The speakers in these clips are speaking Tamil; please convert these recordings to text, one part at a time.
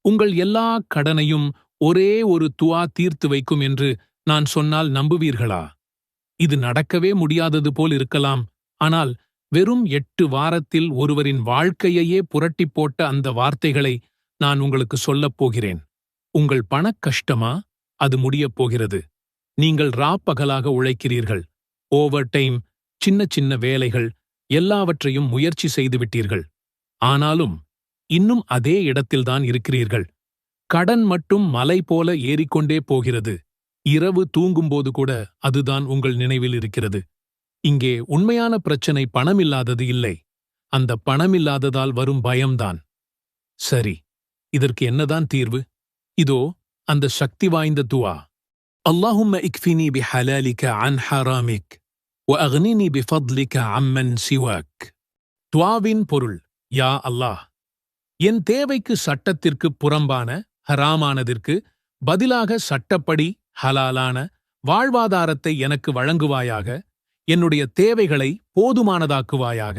உங்கள் எல்லா கடனையும் ஒரே ஒரு துஆ தீர்த்து வைக்கும் என்று நான் சொன்னால் நம்புவீர்களா? இது நடக்கவே முடியாதது போல் இருக்கலாம். ஆனால் வெறும் 8 வாரத்தில் ஒருவரின் வாழ்க்கையையே புரட்டிப் போட்ட அந்த வார்த்தைகளை நான் உங்களுக்கு சொல்லப் போகிறேன். உங்கள் பணக் கஷ்டமா? அது முடியப் போகிறது. நீங்கள் ராப்பகலாக உழைக்கிறீர்கள். ஓவர் டைம், சின்ன சின்ன வேலைகள், எல்லாவற்றையும் முயற்சி செய்துவிட்டீர்கள். ஆனாலும் இன்னும் அதே இடத்தில்தான் இருக்கிறீர்கள். கடன் மட்டும் மலை போல ஏறிக்கொண்டே போகிறது. இரவு தூங்கும்போது கூட அதுதான் உங்கள் நினைவில் இருக்கிறது. இங்கே உண்மையான பிரச்சனை பணமில்லாதது இல்லை. அந்த பணமில்லாததால் வரும் பயம்தான். சரி, இதற்கு என்னதான் தீர்வு? இதோ அந்த சக்தி வாய்ந்த துஆ. அல்லாஹும்ம இக்ஃபினி பிஹலாலிக அன் ஹராமிக் வ அக்னினி பிஃபத்லிக அம்மன் சிவாக். துஆவின் பொருள்: யா அல்லாஹ், என் தேவைக்கு சட்டத்திற்கு புறம்பான ஹராமானதிற்கு பதிலாக சட்டப்படி ஹலாலான வாழ்வாதாரத்தை எனக்கு வழங்குவாயாக. என்னுடைய தேவைகளை போதுமானதாக்குவாயாக.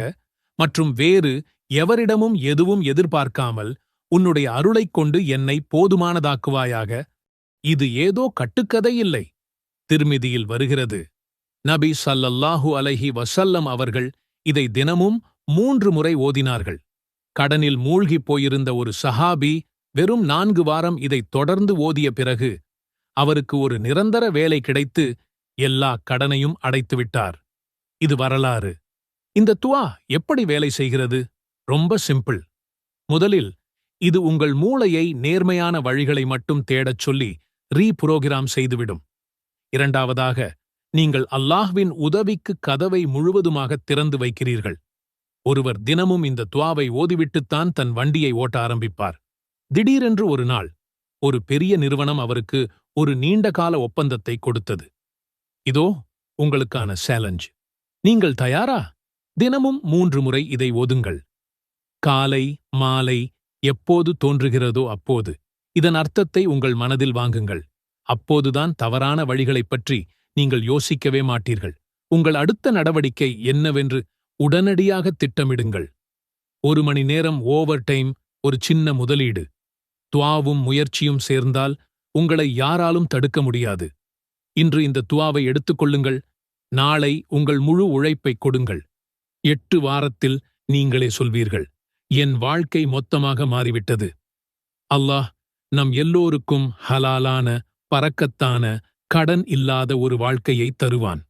மற்றும் வேறு எவரிடமும் எதுவும் எதிர்பார்க்காமல் உன்னுடைய அருளைக் கொண்டு என்னை போதுமானதாக்குவாயாக. இது ஏதோ கட்டுக்கதை இல்லை. திர்மிதியில் வருகிறது. நபி ஸல்லல்லாஹு அலைஹி வஸல்லம் அவர்கள் இதை தினமும் 3 முறை ஓதினார்கள். கடனில் மூழ்கிப் போயிருந்த ஒரு சஹாபி வெறும் 4 வாரம் இதை தொடர்ந்து ஓதிய பிறகு அவருக்கு ஒரு நிரந்தர வேலை கிடைத்து எல்லா கடனையும் அடைத்துவிட்டார். இது வரலாறு. இந்த துஆ எப்படி வேலை செய்கிறது? ரொம்ப சிம்பிள். முதலில், இது உங்கள் மூளையை நேர்மையான வழிகளை மட்டும் தேடச் சொல்லி ரீபுரோகிராம் செய்துவிடும். இரண்டாவதாக, நீங்கள் அல்லாஹ்வின் உதவிக்கு கதவை முழுவதுமாக திறந்து வைக்கிறீர்கள். ஒருவர் தினமும் இந்த துஆவை ஓதிவிட்டுத்தான் தன் வண்டியை ஓட்ட ஆரம்பிப்பார். திடீரென்று ஒரு நாள் ஒரு பெரிய நிறுவனம் அவருக்கு ஒரு நீண்டகால ஒப்பந்தத்தை கொடுத்தது. இதோ உங்களுக்கான சேலஞ்ச். நீங்கள் தயாரா? தினமும் 3 முறை இதை ஓதுங்கள். காலை, மாலை, எப்போது தோன்றுகிறதோ அப்போது. இதன் அர்த்தத்தை உங்கள் மனதில் வாங்குங்கள். அப்போதுதான் தவறான வழிகளைப் பற்றி நீங்கள் யோசிக்கவே மாட்டீர்கள். உங்கள் அடுத்த நடவடிக்கை என்னவென்று உடனடியாக திட்டமிடுங்கள். 1 மணி நேரம் ஓவர் டைம், ஒரு சின்ன முதலீடு. துஆவும் முயற்சியும் சேர்ந்தால் உங்களை யாராலும் தடுக்க முடியாது. இன்று இந்த துஆவை எடுத்துக்கொள்ளுங்கள். நாளை உங்கள் முழு உழைப்பை கொடுங்கள். 8 வாரத்தில் நீங்களே சொல்வீர்கள், என் வாழ்க்கை மொத்தமாக மாறிவிட்டது. அல்லாஹ் நம் எல்லோருக்கும் ஹலாலான, பரக்கத்தான, கடன் இல்லாத ஒரு வாழ்க்கையை தருவான்.